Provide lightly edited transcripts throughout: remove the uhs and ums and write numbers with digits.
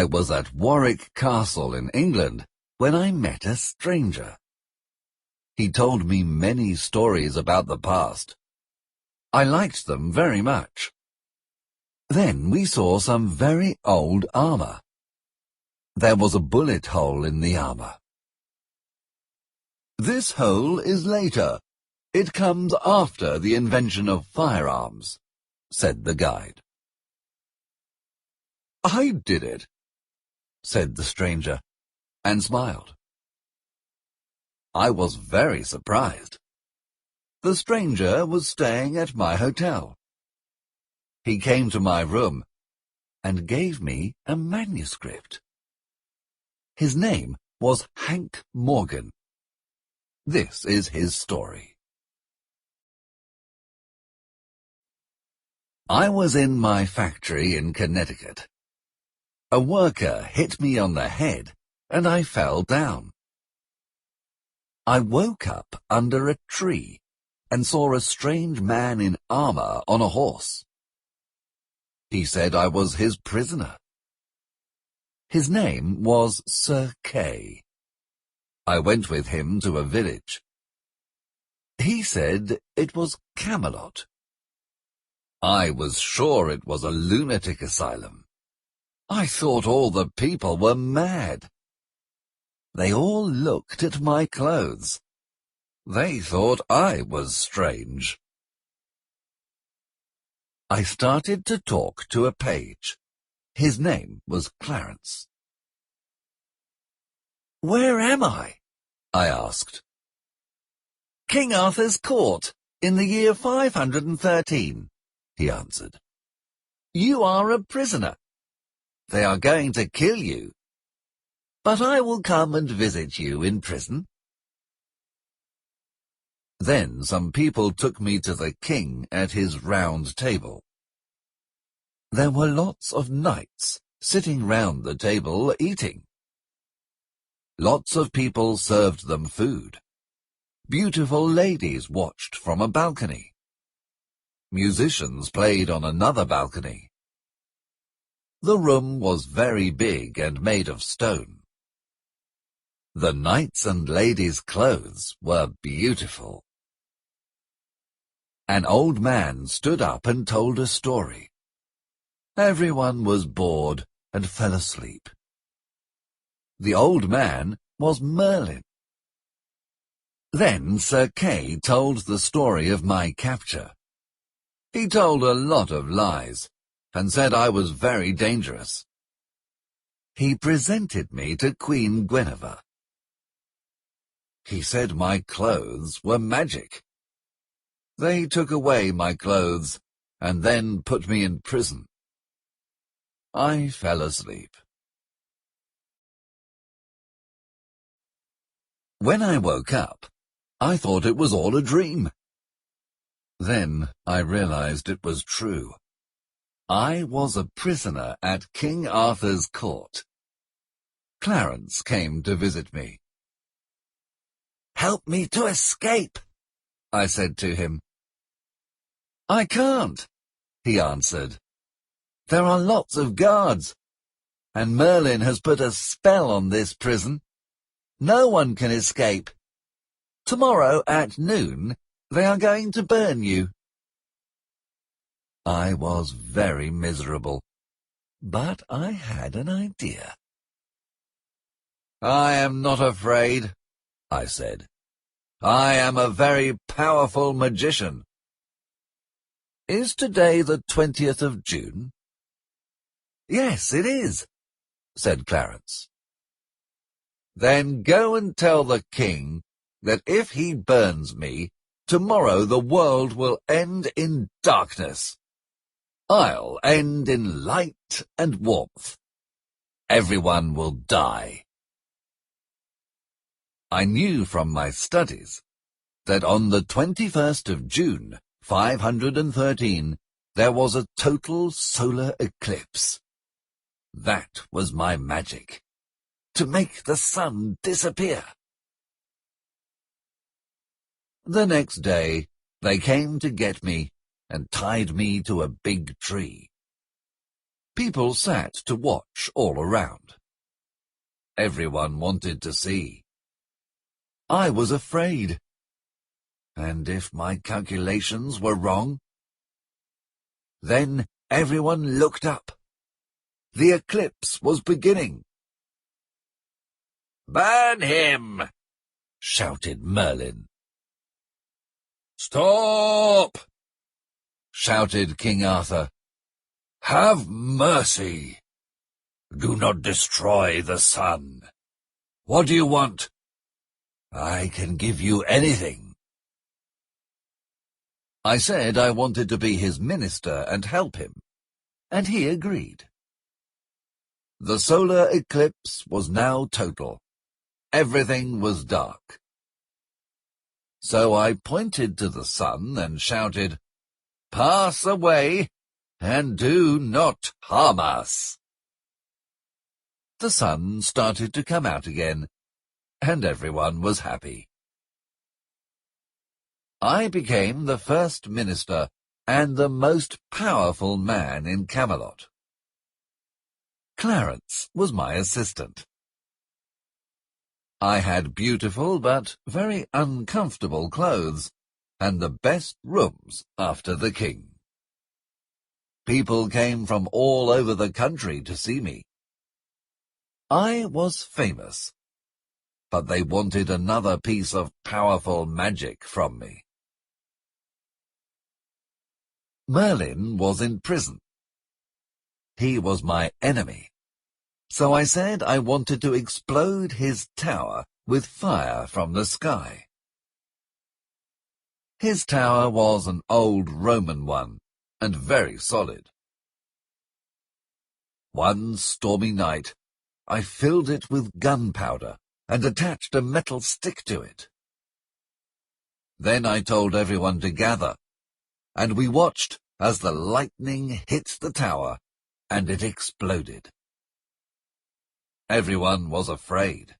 I was at Warwick Castle in England when I met a stranger. He told me many stories about the past. I liked them very much. Then we saw some very old armor. There was a bullet hole in the armor. "This hole is later. It comes after the invention of firearms," said the guide. "I did it," said the stranger, and smiled. I was very surprised. The stranger was staying at my hotel. He came to my room and gave me a manuscript. His name was Hank Morgan. This is his story. I was in my factory in Connecticut. A worker hit me on the head and I fell down. I woke up under a tree and saw a strange man in armor on a horse. He said I was his prisoner. His name was Sir Kay. I went with him to a village. He said it was Camelot. I was sure it was a lunatic asylum. I thought all the people were mad. They all looked at my clothes. They thought I was strange. I started to talk to a page. His name was Clarence. "Where am I?" I asked. "King Arthur's court, in the year 513, he answered. "You are a prisoner. They are going to kill you. But I will come and visit you in prison." Then some people took me to the king at his round table. There were lots of knights sitting round the table eating. Lots of people served them food. Beautiful ladies watched from a balcony. Musicians played on another balcony. The room was very big and made of stone. The knights' and ladies' clothes were beautiful. An old man stood up and told a story. Everyone was bored and fell asleep. The old man was Merlin. Then Sir Kay told the story of my capture. He told a lot of lies and said I was very dangerous. He presented me to Queen Guinevere. He said my clothes were magic. They took away my clothes and then put me in prison. I fell asleep. When I woke up, I thought it was all a dream. Then I realized it was true. I was a prisoner at King Arthur's court. Clarence came to visit me. "Help me to escape," I said to him. "I can't," he answered. "There are lots of guards, and Merlin has put a spell on this prison. No one can escape. Tomorrow at noon, they are going to burn you." I was very miserable, but I had an idea. "I am not afraid," I said. "I am a very powerful magician." "Is today the 20th of June?" "Yes, it is," said Clarence. "Then go and tell the king that if he burns me, tomorrow the world will end in darkness. I'll end in light and warmth. Everyone will die." I knew from my studies that on the 21st of June, 513, there was a total solar eclipse. That was my magic, to make the sun disappear. The next day, they came to get me and tied me to a big tree. People sat to watch all around. Everyone wanted to see. I was afraid. And if my calculations were wrong? Then everyone looked up. The eclipse was beginning. "Burn him!" shouted Merlin. "Stop!" shouted King Arthur. "Have mercy! Do not destroy the sun. What do you want? I can give you anything." I said I wanted to be his minister and help him, and he agreed. The solar eclipse was now total. Everything was dark. So I pointed to the sun and shouted, "Pass away, and do not harm us." The sun started to come out again, and everyone was happy. I became the first minister and the most powerful man in Camelot. Clarence was my assistant. I had beautiful but very uncomfortable clothes and the best rooms after the king. People came from all over the country to see me. I was famous, but they wanted another piece of powerful magic from me. Merlin was in prison. He was my enemy, so I said I wanted to explode his tower with fire from the sky. His tower was an old Roman one, and very solid. One stormy night, I filled it with gunpowder and attached a metal stick to it. Then I told everyone to gather, and we watched as the lightning hit the tower and it exploded. Everyone was afraid.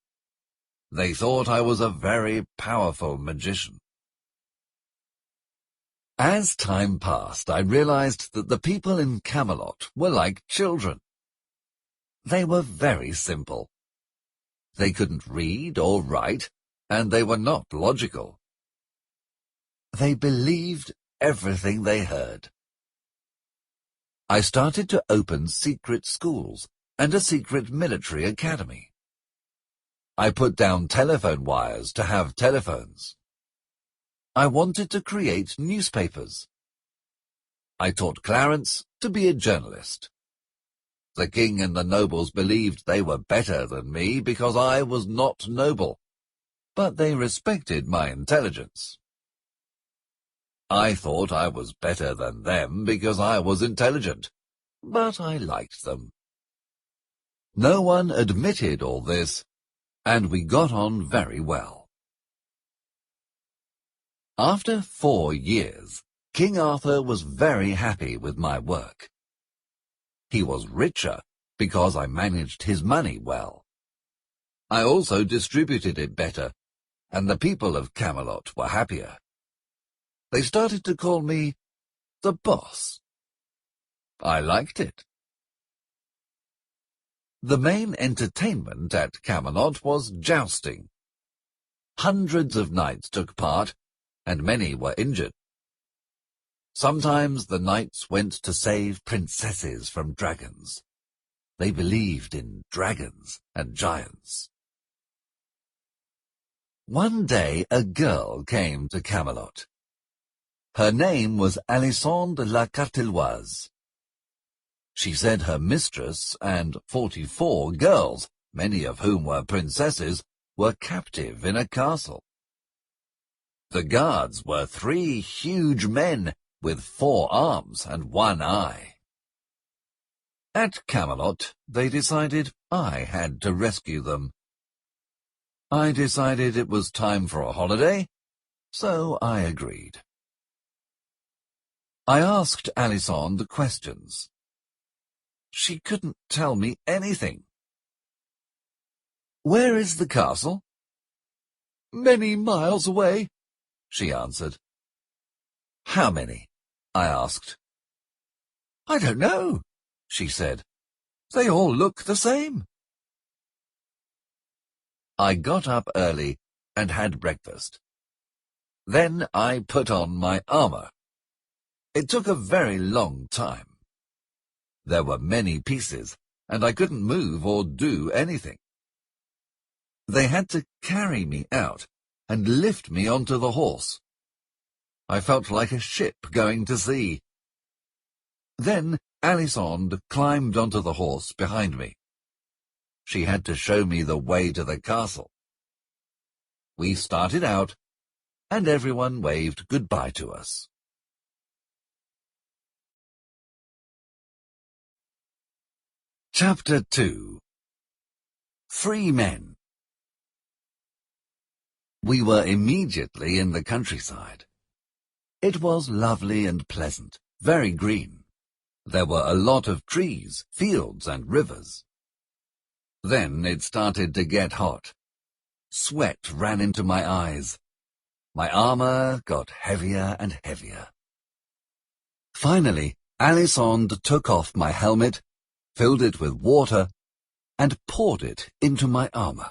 They thought I was a very powerful magician. As time passed, I realized that the people in Camelot were like children. They were very simple. They couldn't read or write, and they were not logical. They believed everything they heard. I started to open secret schools and a secret military academy. I put down telephone wires to have telephones. I wanted to create newspapers. I taught Clarence to be a journalist. The king and the nobles believed they were better than me because I was not noble, but they respected my intelligence. I thought I was better than them because I was intelligent, but I liked them. No one admitted all this, and we got on very well. After 4 years, King Arthur was very happy with my work. He was richer because I managed his money well. I also distributed it better, and the people of Camelot were happier. They started to call me the boss. I liked it. The main entertainment at Camelot was jousting. Hundreds of knights took part, and many were injured. Sometimes the knights went to save princesses from dragons. They believed in dragons and giants. One day a girl came to Camelot. Her name was Alison la Carteloise. She said her mistress and 44 girls, many of whom were princesses, were captive in a castle. The guards were 3 huge men with 4 arms and 1 eye. At Camelot, they decided I had to rescue them. I decided it was time for a holiday, so I agreed. I asked Alison the questions. She couldn't tell me anything. "Where is the castle?" "Many miles away," she answered. "How many?" I asked. "I don't know," she said. "They all look the same." I got up early and had breakfast. Then I put on my armor. It took a very long time. There were many pieces, and I couldn't move or do anything. They had to carry me out and lift me onto the horse. I felt like a ship going to sea. Then Alisande climbed onto the horse behind me. She had to show me the way to the castle. We started out, and everyone waved goodbye to us. Chapter 2. Free Men. We were immediately in the countryside. It was lovely and pleasant, very green. There were a lot of trees, fields, and rivers. Then it started to get hot. Sweat ran into my eyes. My armor got heavier and heavier. Finally, Alisande took off my helmet, filled it with water, and poured it into my armor.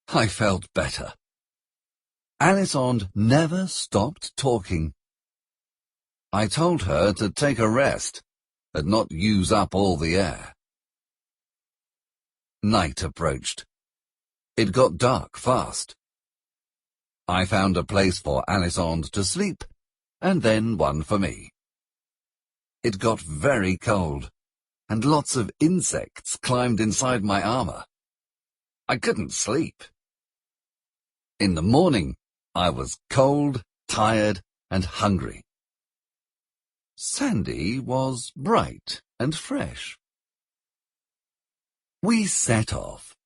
I felt better. Alisande never stopped talking. I told her to take a rest and not use up all the air. Night approached. It got dark fast. I found a place for Alisande to sleep, and then one for me. It got very cold, and lots of insects climbed inside my armor. I couldn't sleep. In the morning, I was cold, tired, and hungry. Sandy was bright and fresh. We set off.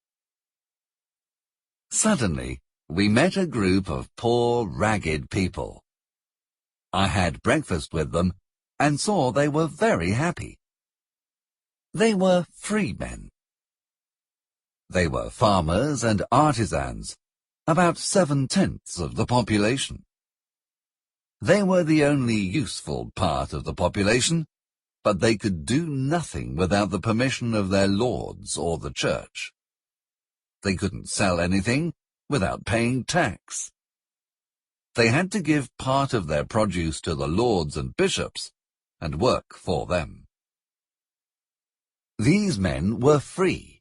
Suddenly, we met a group of poor, ragged people. I had breakfast with them and saw they were very happy. They were free men. They were farmers and artisans, about 7/10 of the population. They were the only useful part of the population, but they could do nothing without the permission of their lords or the church. They couldn't sell anything without paying tax. They had to give part of their produce to the lords and bishops and work for them. These men were free,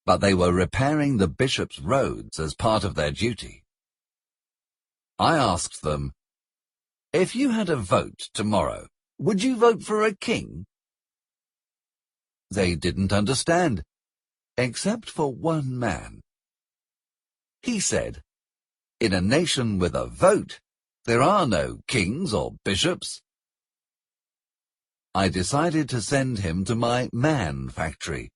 but they were repairing the bishop's roads as part of their duty. I asked them, "If you had a vote tomorrow, would you vote for a king?" They didn't understand, except for one man. He said, "In a nation with a vote, there are no kings or bishops." I decided to send him to my man factory,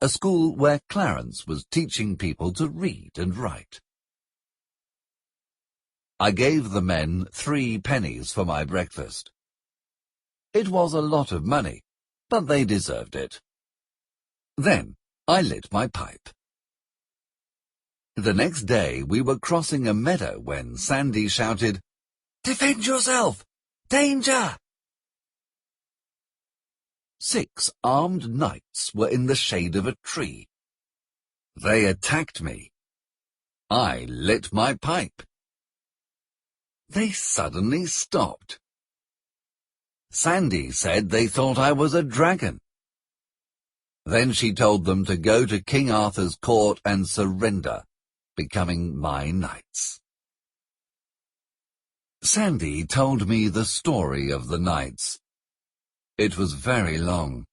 a school where Clarence was teaching people to read and write. I gave the men 3 pennies for my breakfast. It was a lot of money, but they deserved it. Then I lit my pipe. The next day we were crossing a meadow when Sandy shouted, "Defend yourself! Danger!" 6 armed knights were in the shade of a tree. They attacked me. I lit my pipe. They suddenly stopped. Sandy said they thought I was a dragon. Then she told them to go to King Arthur's court and surrender, becoming my knights. Sandy told me the story of the knights. It was very long.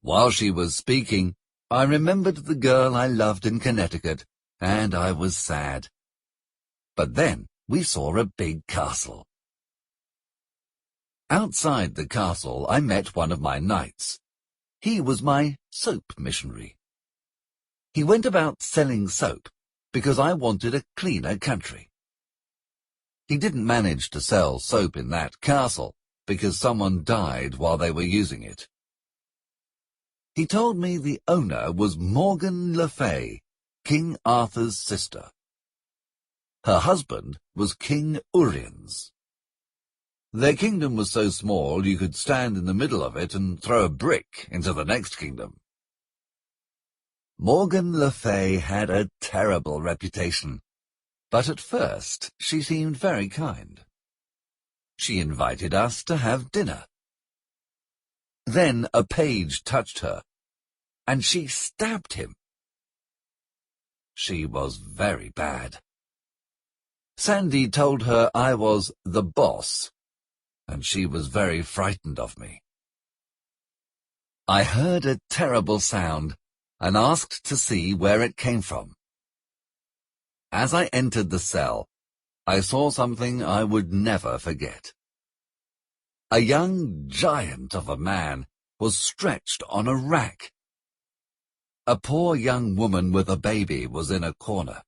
While she was speaking, I remembered the girl I loved in Connecticut, and I was sad. But then we saw a big castle. Outside the castle, I met one of my knights. He was my soap missionary. He went about selling soap because I wanted a cleaner country. He didn't manage to sell soap in that castle because someone died while they were using it. He told me the owner was Morgan Le Fay, King Arthur's sister. Her husband was King Uriens. Their kingdom was so small you could stand in the middle of it and throw a brick into the next kingdom. Morgan Le Fay had a terrible reputation, but at first she seemed very kind. She invited us to have dinner. Then a page touched her, and she stabbed him. She was very bad. Sandy told her I was the boss, and she was very frightened of me. I heard a terrible sound and asked to see where it came from. As I entered the cell, I saw something I would never forget. A young giant of a man was stretched on a rack. A poor young woman with a baby was in a corner.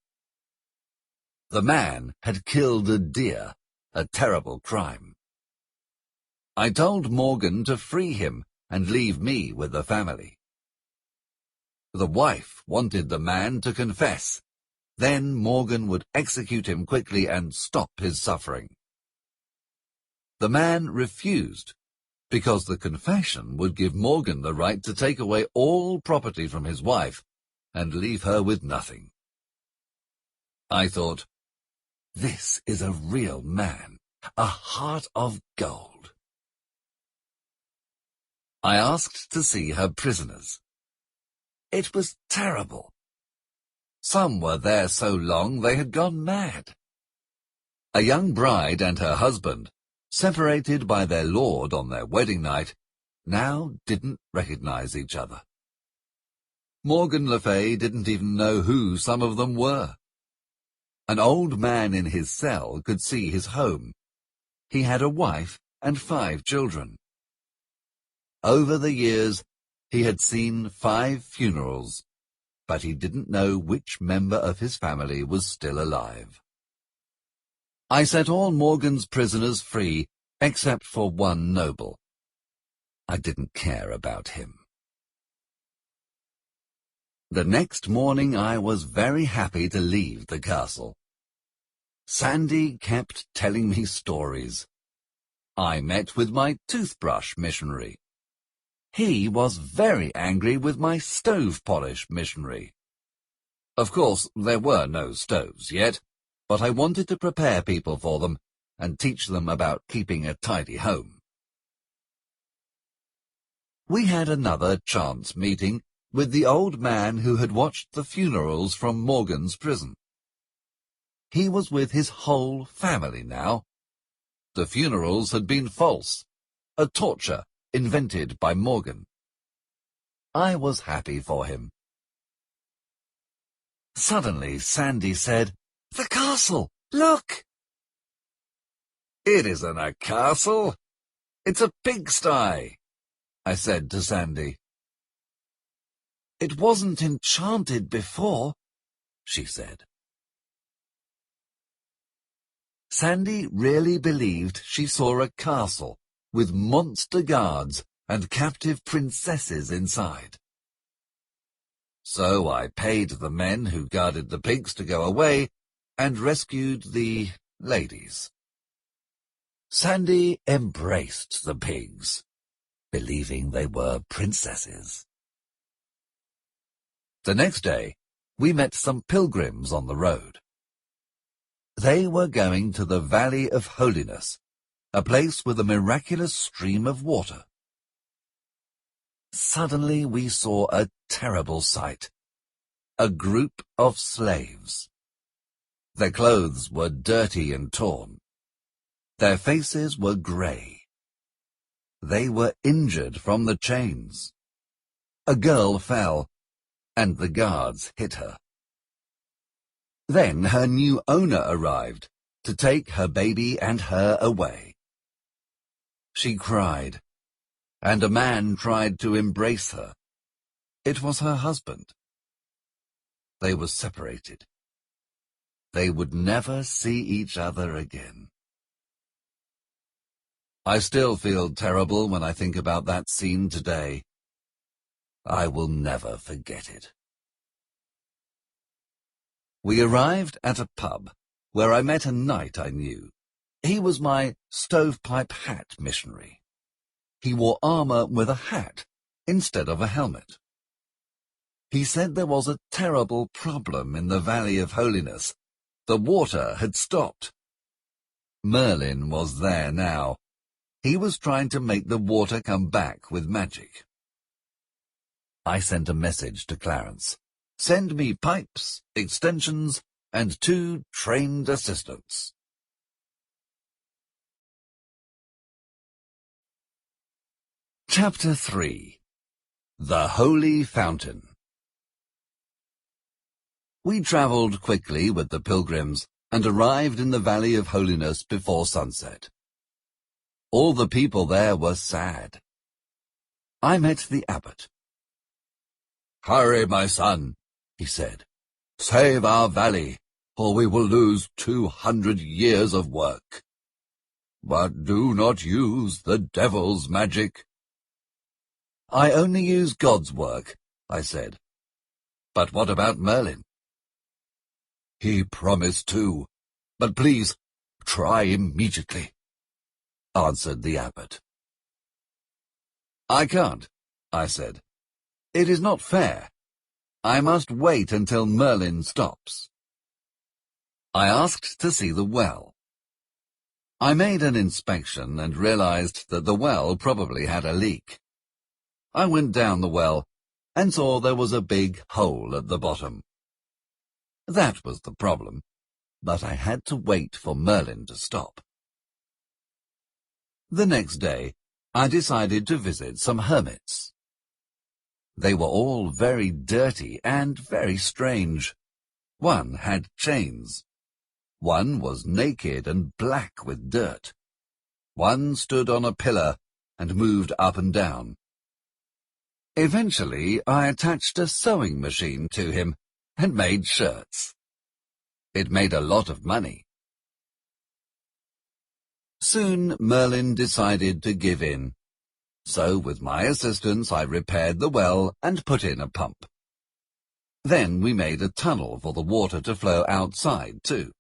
The man had killed a deer, a terrible crime. I told Morgan to free him and leave me with the family. The wife wanted the man to confess. Then Morgan would execute him quickly and stop his suffering. The man refused, because the confession would give Morgan the right to take away all property from his wife and leave her with nothing. I thought, this is a real man, a heart of gold. I asked to see her prisoners. It was terrible. Some were there so long they had gone mad. A young bride and her husband, separated by their lord on their wedding night, now didn't recognize each other. Morgan Le Fay didn't even know who some of them were. An old man in his cell could see his home. He had a wife and 5 children. Over the years, he had seen 5 funerals, but he didn't know which member of his family was still alive. I set all Morgan's prisoners free, except for one noble. I didn't care about him. The next morning I was very happy to leave the castle. Sandy kept telling me stories. I met with my toothbrush missionary. He was very angry with my stove polish missionary. Of course, there were no stoves yet, but I wanted to prepare people for them and teach them about keeping a tidy home. We had another chance meeting with the old man who had watched the funerals from Morgan's prison. He was with his whole family now. The funerals had been false, a torture invented by Morgan. I was happy for him. Suddenly Sandy said, "The castle! Look!" "It isn't a castle. It's a pigsty," I said to Sandy. "It wasn't enchanted before," she said. Sandy really believed she saw a castle with monster guards and captive princesses inside. So I paid the men who guarded the pigs to go away and rescued the ladies. Sandy embraced the pigs, believing they were princesses. The next day, we met some pilgrims on the road. They were going to the Valley of Holiness, a place with a miraculous stream of water. Suddenly we saw a terrible sight. A group of slaves. Their clothes were dirty and torn. Their faces were grey. They were injured from the chains. A girl fell, and the guards hit her. Then her new owner arrived to take her baby and her away. She cried, and a man tried to embrace her. It was her husband. They were separated. They would never see each other again. I still feel terrible when I think about that scene today. I will never forget it. We arrived at a pub where I met a knight I knew. He was my stovepipe hat missionary. He wore armor with a hat instead of a helmet. He said there was a terrible problem in the Valley of Holiness. The water had stopped. Merlin was there now. He was trying to make the water come back with magic. I sent a message to Clarence. Send me pipes, extensions, and 2 trained assistants. Chapter 3. The Holy Fountain. We travelled quickly with the pilgrims and arrived in the Valley of Holiness before sunset. All the people there were sad. I met the abbot. "Hurry, my son," he said. "Save our valley, or we will lose 200 years of work. But do not use the devil's magic." "I only use God's work," I said. "But what about Merlin?" "He promised to, but please try immediately," answered the abbot. "I can't," I said. "It is not fair. I must wait until Merlin stops." I asked to see the well. I made an inspection and realized that the well probably had a leak. I went down the well and saw there was a big hole at the bottom. That was the problem, but I had to wait for Merlin to stop. The next day, I decided to visit some hermits. They were all very dirty and very strange. One had chains. One was naked and black with dirt. One stood on a pillar and moved up and down. Eventually, I attached a sewing machine to him and made shirts. It made a lot of money. Soon Merlin decided to give in. So with my assistance I repaired the well and put in a pump. Then we made a tunnel for the water to flow outside too.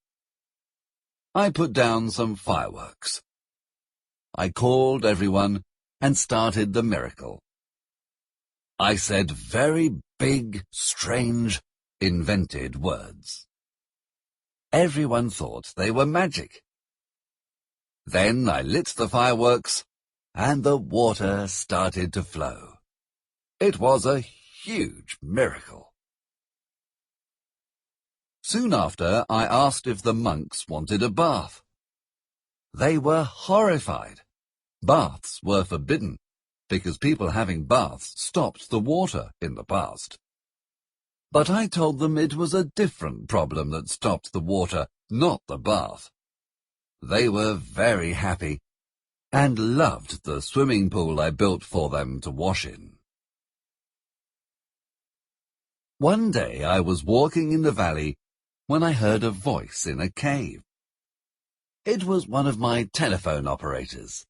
I put down some fireworks. I called everyone and started the miracle. I said very big, strange, invented words. Everyone thought they were magic. Then I lit the fireworks, and the water started to flow. It was a huge miracle. Soon after, I asked if the monks wanted a bath. They were horrified. Baths were forbidden, because people having baths stopped the water in the past. But I told them it was a different problem that stopped the water, not the bath. They were very happy and loved the swimming pool I built for them to wash in. One day I was walking in the valley when I heard a voice in a cave. It was one of my telephone operators.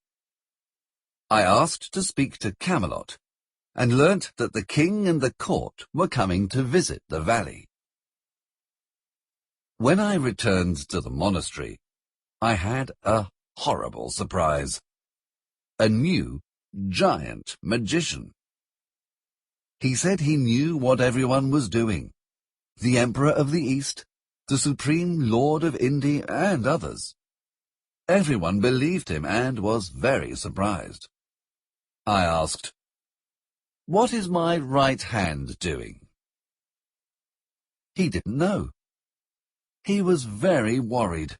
I asked to speak to Camelot, and learnt that the king and the court were coming to visit the valley. When I returned to the monastery, I had a horrible surprise. A new, giant magician. He said he knew what everyone was doing. The Emperor of the East, the Supreme Lord of India, and others. Everyone believed him and was very surprised. I asked, "What is my right hand doing?" He didn't know. He was very worried.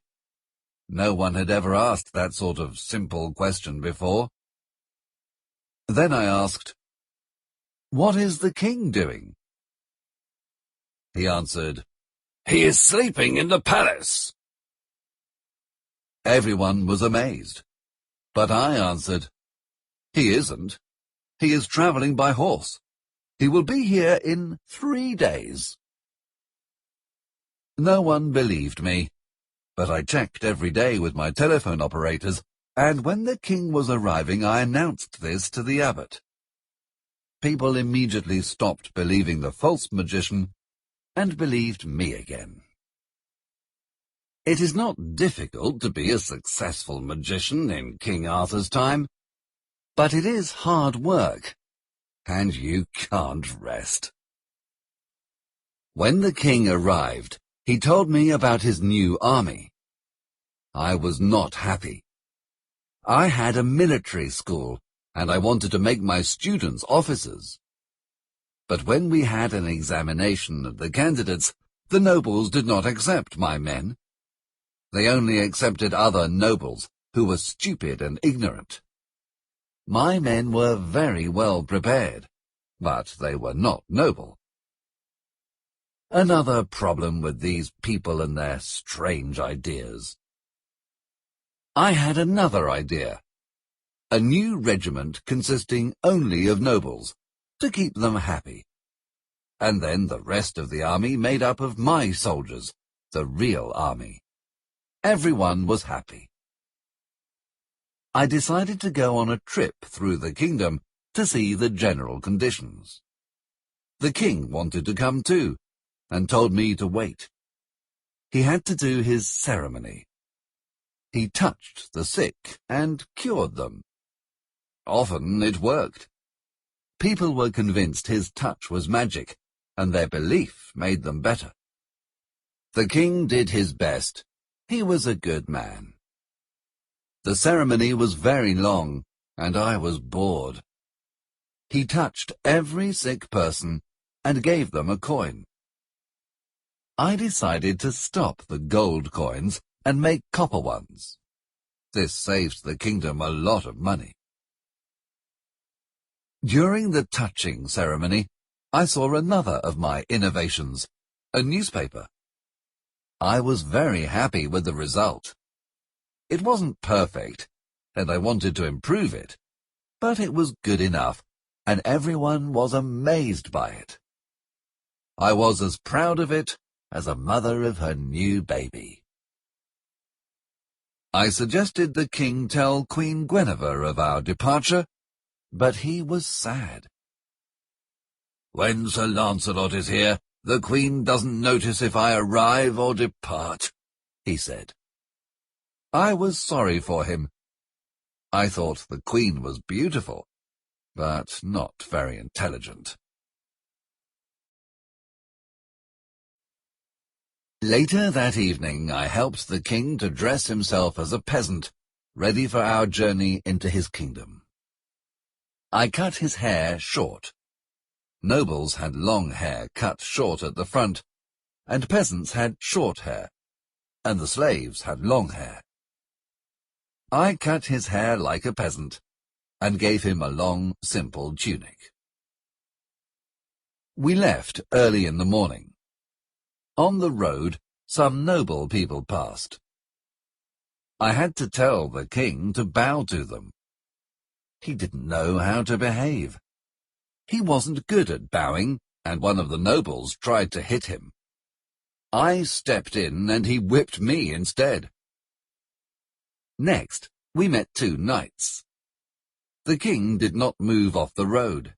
No one had ever asked that sort of simple question before. Then I asked, "What is the king doing?" He answered, "He is sleeping in the palace." Everyone was amazed, but I answered, "He isn't. He is travelling by horse. He will be here in 3 days." No one believed me, but I checked every day with my telephone operators, and when the king was arriving I announced this to the abbot. People immediately stopped believing the false magician and believed me again. It is not difficult to be a successful magician in King Arthur's time, but it is hard work, and you can't rest. When the king arrived, he told me about his new army. I was not happy. I had a military school, and I wanted to make my students officers. But when we had an examination of the candidates, the nobles did not accept my men. They only accepted other nobles who were stupid and ignorant. My men were very well prepared, but they were not noble. Another problem with these people and their strange ideas. I had another idea. A new regiment consisting only of nobles, to keep them happy. And then the rest of the army made up of my soldiers, the real army. Everyone was happy. I decided to go on a trip through the kingdom to see the general conditions. The king wanted to come too, and told me to wait. He had to do his ceremony. He touched the sick and cured them. Often it worked. People were convinced his touch was magic, and their belief made them better. The king did his best. He was a good man. The ceremony was very long, and I was bored. He touched every sick person and gave them a coin. I decided to stop the gold coins and make copper ones. This saved the kingdom a lot of money. During the touching ceremony, I saw another of my innovations, a newspaper. I was very happy with the result. It wasn't perfect, and I wanted to improve it, but it was good enough, and everyone was amazed by it. I was as proud of it as a mother of her new baby. I suggested the king tell Queen Guinevere of our departure, but he was sad. "When Sir Lancelot is here, the queen doesn't notice if I arrive or depart," he said. I was sorry for him. I thought the queen was beautiful, but not very intelligent. Later that evening, I helped the king to dress himself as a peasant, ready for our journey into his kingdom. I cut his hair short. Nobles had long hair cut short at the front, and peasants had short hair, and the slaves had long hair. I cut his hair like a peasant, and gave him a long, simple tunic. We left early in the morning. On the road, some noble people passed. I had to tell the king to bow to them. He didn't know how to behave. He wasn't good at bowing, and one of the nobles tried to hit him. I stepped in, and he whipped me instead. Next, we met two knights. The king did not move off the road.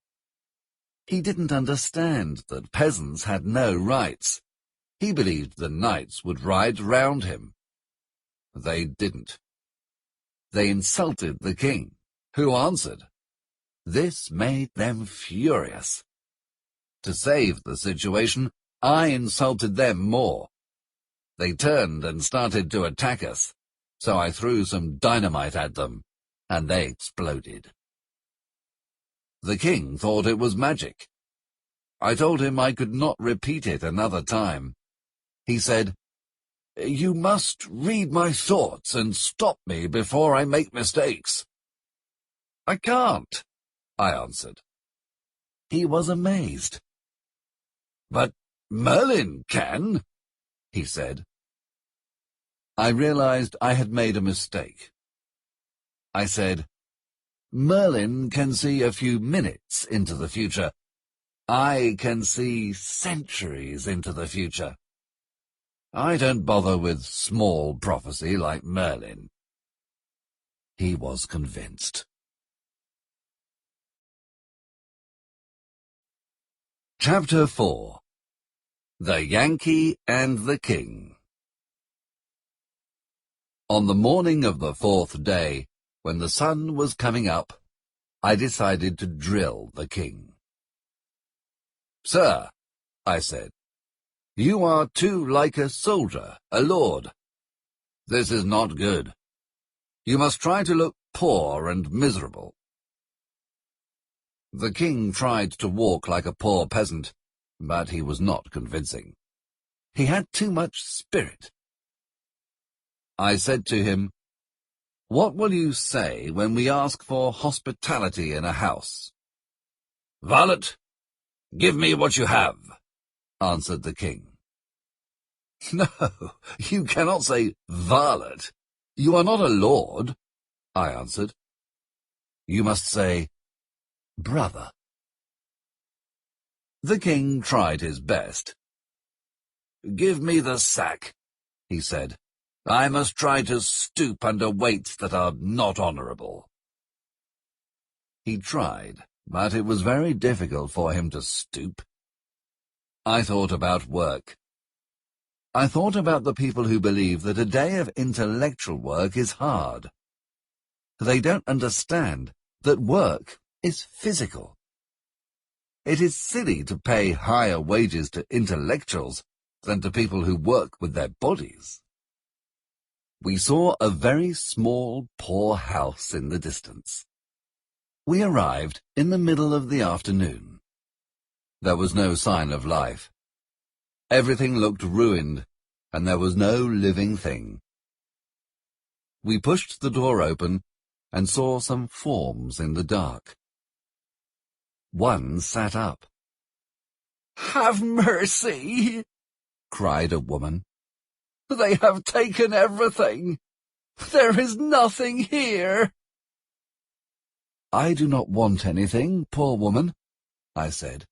He didn't understand that peasants had no rights. He believed the knights would ride round him. They didn't. They insulted the king, who answered. This made them furious. To save the situation, I insulted them more. They turned and started to attack us, so I threw some dynamite at them, and they exploded. The king thought it was magic. I told him I could not repeat it another time. He said, "You must read my thoughts and stop me before I make mistakes." "I can't," I answered. He was amazed. "But Merlin can," he said. I realized I had made a mistake. I said, "Merlin can see a few minutes into the future. I can see centuries into the future. I don't bother with small prophecy like Merlin." He was convinced. Chapter 4. The Yankee and the King. On the morning of the 4th day, when the sun was coming up, I decided to drill the king. "Sir," I said, "you are too like a soldier, a lord. This is not good. You must try to look poor and miserable." The king tried to walk like a poor peasant, but he was not convincing. He had too much spirit. I said to him, "What will you say when we ask for hospitality in a house?" "Varlet, give me what you have," answered the king. "No, you cannot say varlet. You are not a lord," I answered. "You must say brother." The king tried his best. "Give me the sack," he said. "I must try to stoop under weights that are not honourable." He tried, but it was very difficult for him to stoop. I thought about work. I thought about the people who believe that a day of intellectual work is hard. They don't understand that work is physical. It is silly to pay higher wages to intellectuals than to people who work with their bodies. We saw a very small, poor house in the distance. We arrived in the middle of the afternoon. There was no sign of life. Everything looked ruined, and there was no living thing. We pushed the door open and saw some forms in the dark. One sat up. "Have mercy!" cried a woman. "They have taken everything. There is nothing here." "I do not want anything, poor woman," I said.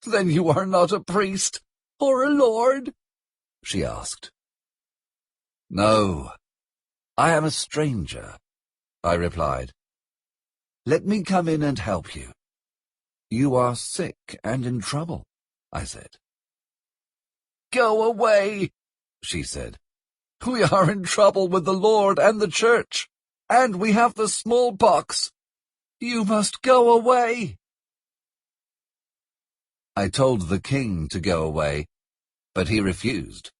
"Then you are not a priest or a lord?" she asked. "No, I am a stranger," I replied. "Let me come in and help you." "You are sick and in trouble," I said. "Go away," she said. "We are in trouble with the Lord and the church, and we have the smallpox. You must go away." I told the king to go away, but he refused.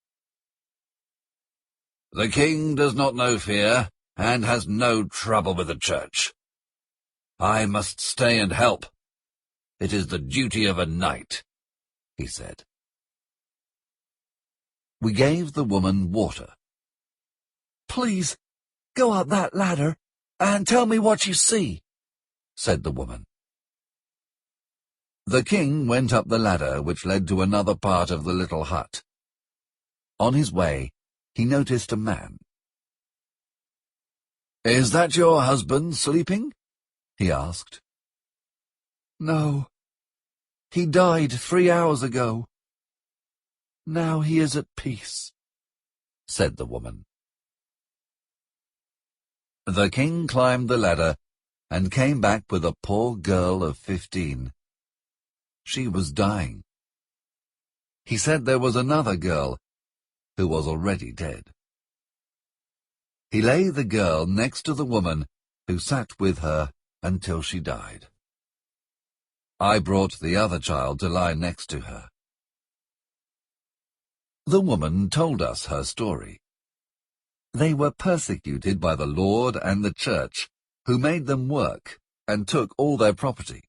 "The king does not know fear, and has no trouble with the church. I must stay and help. It is the duty of a knight," he said. We gave the woman water. "Please, go up that ladder and tell me what you see," said the woman. The king went up the ladder which led to another part of the little hut. On his way, he noticed a man. "Is that your husband sleeping?" he asked. "No. He died 3 hours ago. Now he is at peace," said the woman. The king climbed the ladder and came back with a poor girl of 15. She was dying. He said there was another girl who was already dead. He lay the girl next to the woman who sat with her until she died. I brought the other child to lie next to her. The woman told us her story. They were persecuted by the Lord and the church, who made them work and took all their property.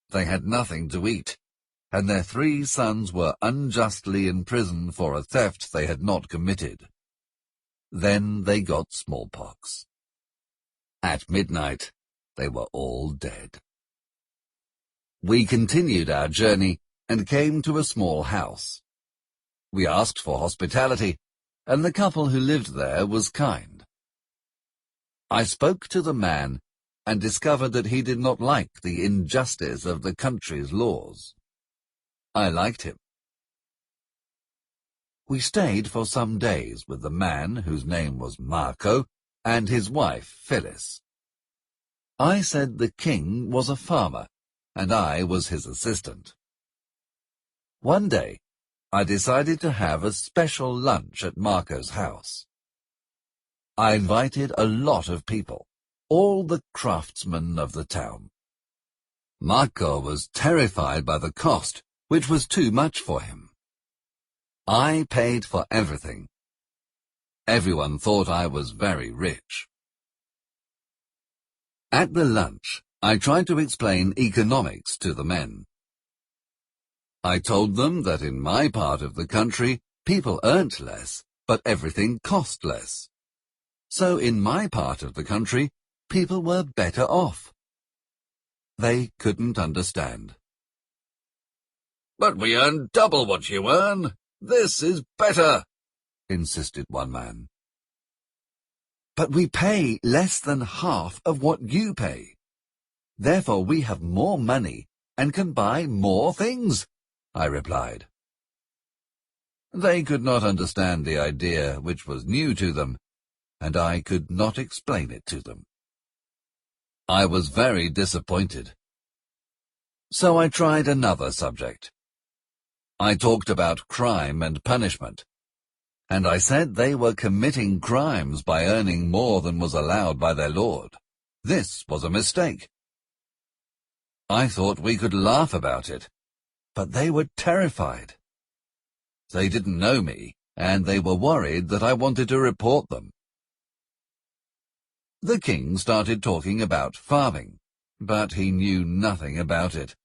They had nothing to eat, and their 3 sons were unjustly in prison for a theft they had not committed. Then they got smallpox. At midnight, they were all dead. We continued our journey and came to a small house. We asked for hospitality, and the couple who lived there was kind. I spoke to the man and discovered that he did not like the injustice of the country's laws. I liked him. We stayed for some days with the man, whose name was Marco, and his wife, Phyllis. I said the king was a farmer, and I was his assistant. One day, I decided to have a special lunch at Marco's house. I invited a lot of people, all the craftsmen of the town. Marco was terrified by the cost, which was too much for him. I paid for everything. Everyone thought I was very rich. At the lunch, I tried to explain economics to the men. I told them that in my part of the country, people earned less, but everything cost less. So in my part of the country, people were better off. They couldn't understand. "But we earn double what you earn. This is better," insisted one man. "But we pay less than half of what you pay. Therefore we have more money and can buy more things," I replied. They could not understand the idea, which was new to them, and I could not explain it to them. I was very disappointed. So I tried another subject. I talked about crime and punishment, and I said they were committing crimes by earning more than was allowed by their lord. This was a mistake. I thought we could laugh about it, but they were terrified. They didn't know me, and they were worried that I wanted to report them. The king started talking about farming, but he knew nothing about it.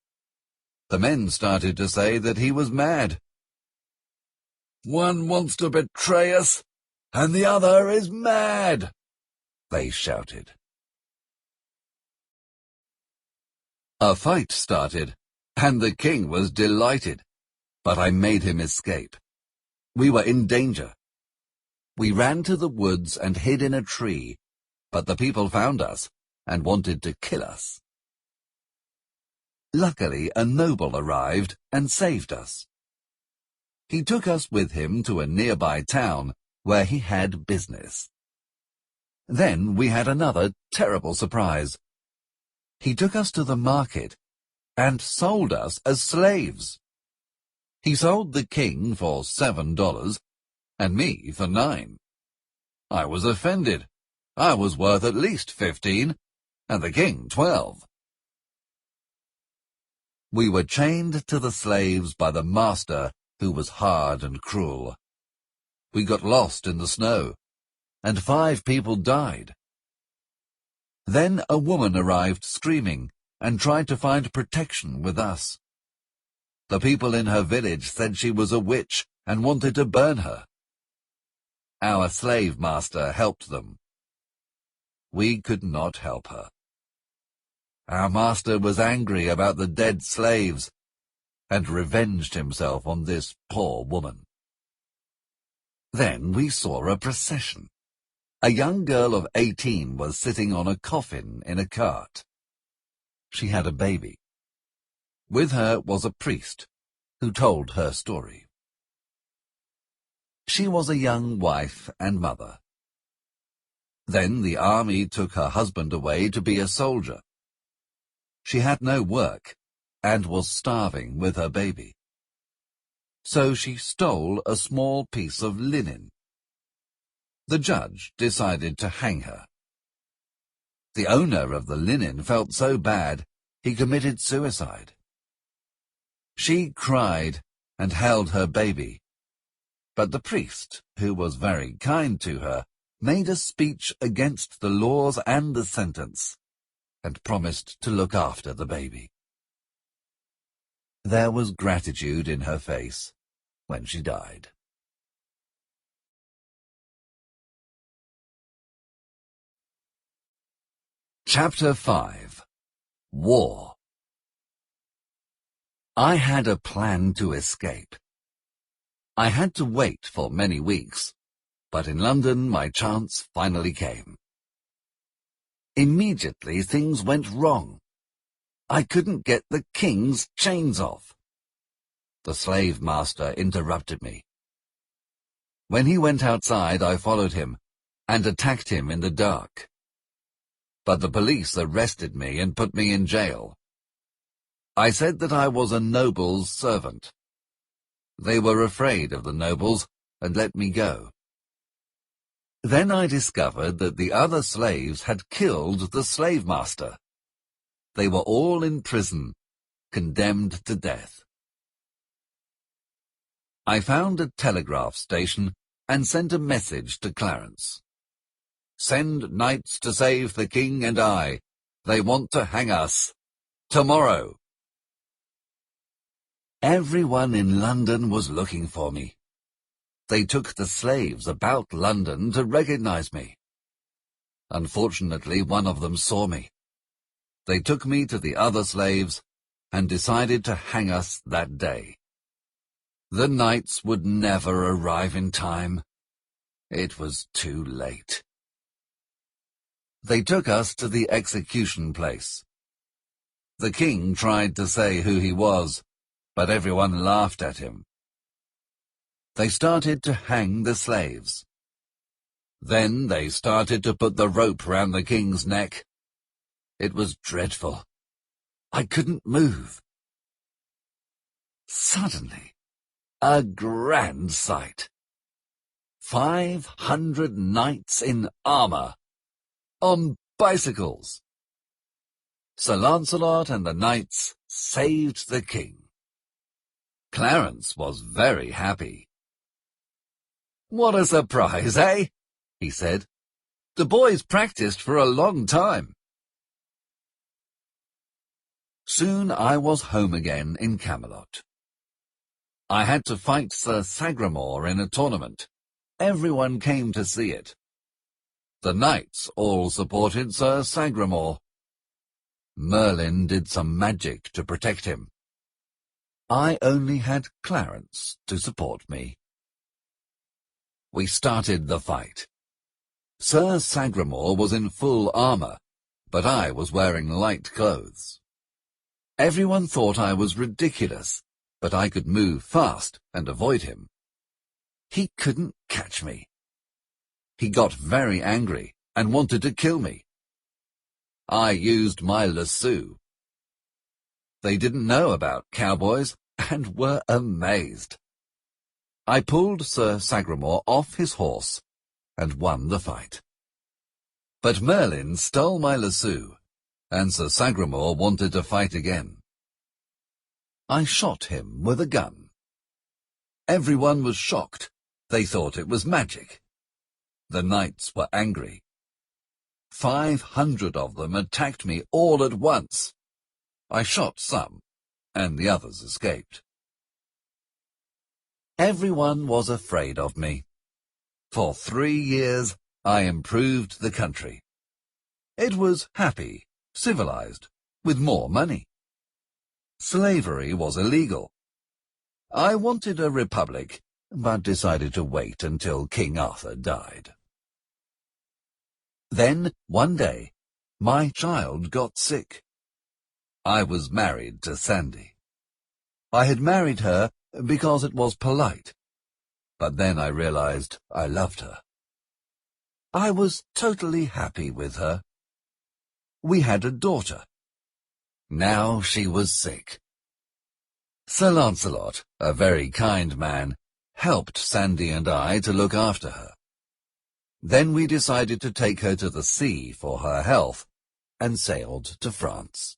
The men started to say that he was mad. "One wants to betray us, and the other is mad," they shouted. A fight started, and the king was delighted, but I made him escape. We were in danger. We ran to the woods and hid in a tree, but the people found us and wanted to kill us. Luckily, a noble arrived and saved us. He took us with him to a nearby town where he had business. Then we had another terrible surprise. He took us to the market and sold us as slaves. He sold the king for $7 and me for $9. I was offended. I was worth at least 15, and the king 12. We were chained to the slaves by the master, who was hard and cruel. We got lost in the snow, and 5 people died. Then a woman arrived screaming and tried to find protection with us. The people in her village said she was a witch and wanted to burn her. Our slave master helped them. We could not help her. Our master was angry about the dead slaves and revenged himself on this poor woman. Then we saw a procession. A young girl of 18 was sitting on a coffin in a cart. She had a baby. With her was a priest, who told her story. She was a young wife and mother. Then the army took her husband away to be a soldier. She had no work and was starving with her baby. So she stole a small piece of linen. The judge decided to hang her. The owner of the linen felt so bad, he committed suicide. She cried and held her baby, but the priest, who was very kind to her, made a speech against the laws and the sentence, and promised to look after the baby. There was gratitude in her face when she died. Chapter 5. War. I had a plan to escape. I had to wait for many weeks, but in London my chance finally came. Immediately things went wrong. I couldn't get the king's chains off. The slave master interrupted me. When he went outside, I followed him and attacked him in the dark. But the police arrested me and put me in jail. I said that I was a noble's servant. They were afraid of the nobles and let me go. Then I discovered that the other slaves had killed the slave master. They were all in prison, condemned to death. I found a telegraph station and sent a message to Clarence. "Send knights to save the king and I. They want to hang us. Tomorrow." Everyone in London was looking for me. They took the slaves about London to recognize me. Unfortunately, one of them saw me. They took me to the other slaves and decided to hang us that day. The knights would never arrive in time. It was too late. They took us to the execution place. The king tried to say who he was, but everyone laughed at him. They started to hang the slaves. Then they started to put the rope round the king's neck. It was dreadful. I couldn't move. Suddenly, a grand sight. 500 knights in armour, on bicycles. Sir Lancelot and the knights saved the king. Clarence was very happy. "What a surprise, eh?" he said. "The boys practiced for a long time." Soon I was home again in Camelot. I had to fight Sir Sagramore in a tournament. Everyone came to see it. The knights all supported Sir Sagramore. Merlin did some magic to protect him. I only had Clarence to support me. We started the fight. Sir Sagramore was in full armour, but I was wearing light clothes. Everyone thought I was ridiculous, but I could move fast and avoid him. He couldn't catch me. He got very angry and wanted to kill me. I used my lasso. They didn't know about cowboys and were amazed. I pulled Sir Sagramore off his horse and won the fight. But Merlin stole my lasso, and Sir Sagramore wanted to fight again. I shot him with a gun. Everyone was shocked. They thought it was magic. The knights were angry. 500 of them attacked me all at once. I shot some, and the others escaped. Everyone was afraid of me. For 3 years, I improved the country. It was happy, civilized, with more money. Slavery was illegal. I wanted a republic, but decided to wait until King Arthur died. Then, one day, my child got sick. I was married to Sandy. I had married her because it was polite, but then I realized I loved her. I was totally happy with her. We had a daughter. Now she was sick. Sir Lancelot, a very kind man, helped Sandy and I to look after her. Then we decided to take her to the sea for her health, and sailed to France.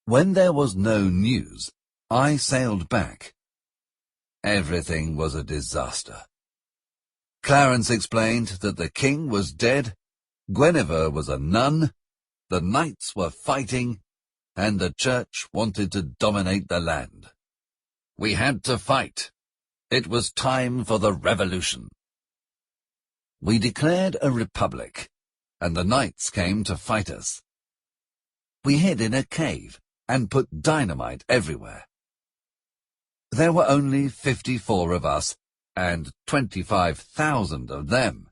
When there was no news, I sailed back. Everything was a disaster. Clarence explained that the king was dead, Guinevere was a nun, the knights were fighting, and the church wanted to dominate the land. We had to fight. It was time for the revolution. We declared a republic, and the knights came to fight us. We hid in a cave and put dynamite everywhere. There were only 54 of us, and 25,000 of them.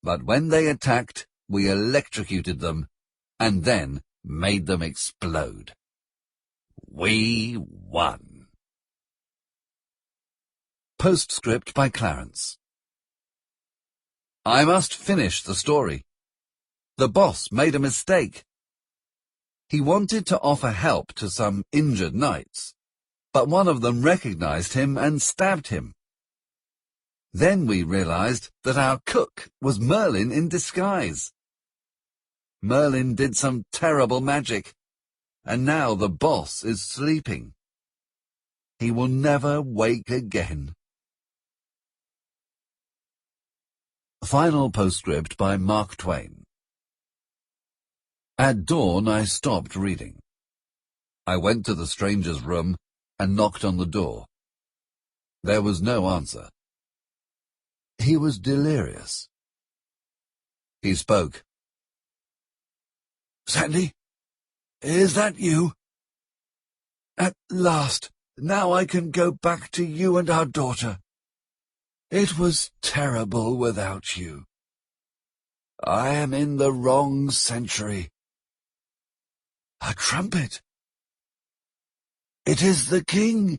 But when they attacked, we electrocuted them, and then made them explode. We won. Postscript by Clarence. I must finish the story. The boss made a mistake. He wanted to offer help to some injured knights, but one of them recognized him and stabbed him. Then we realized that our cook was Merlin in disguise. Merlin did some terrible magic, and now the boss is sleeping. He will never wake again. Final postscript by Mark Twain. At dawn I stopped reading. I went to the stranger's room and knocked on the door. There was no answer. He was delirious. He spoke. "Sandy, is that you? At last, now I can go back to you and our daughter. It was terrible without you. I am in the wrong century. A trumpet. It is the king."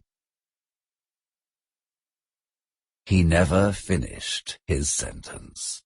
He never finished his sentence.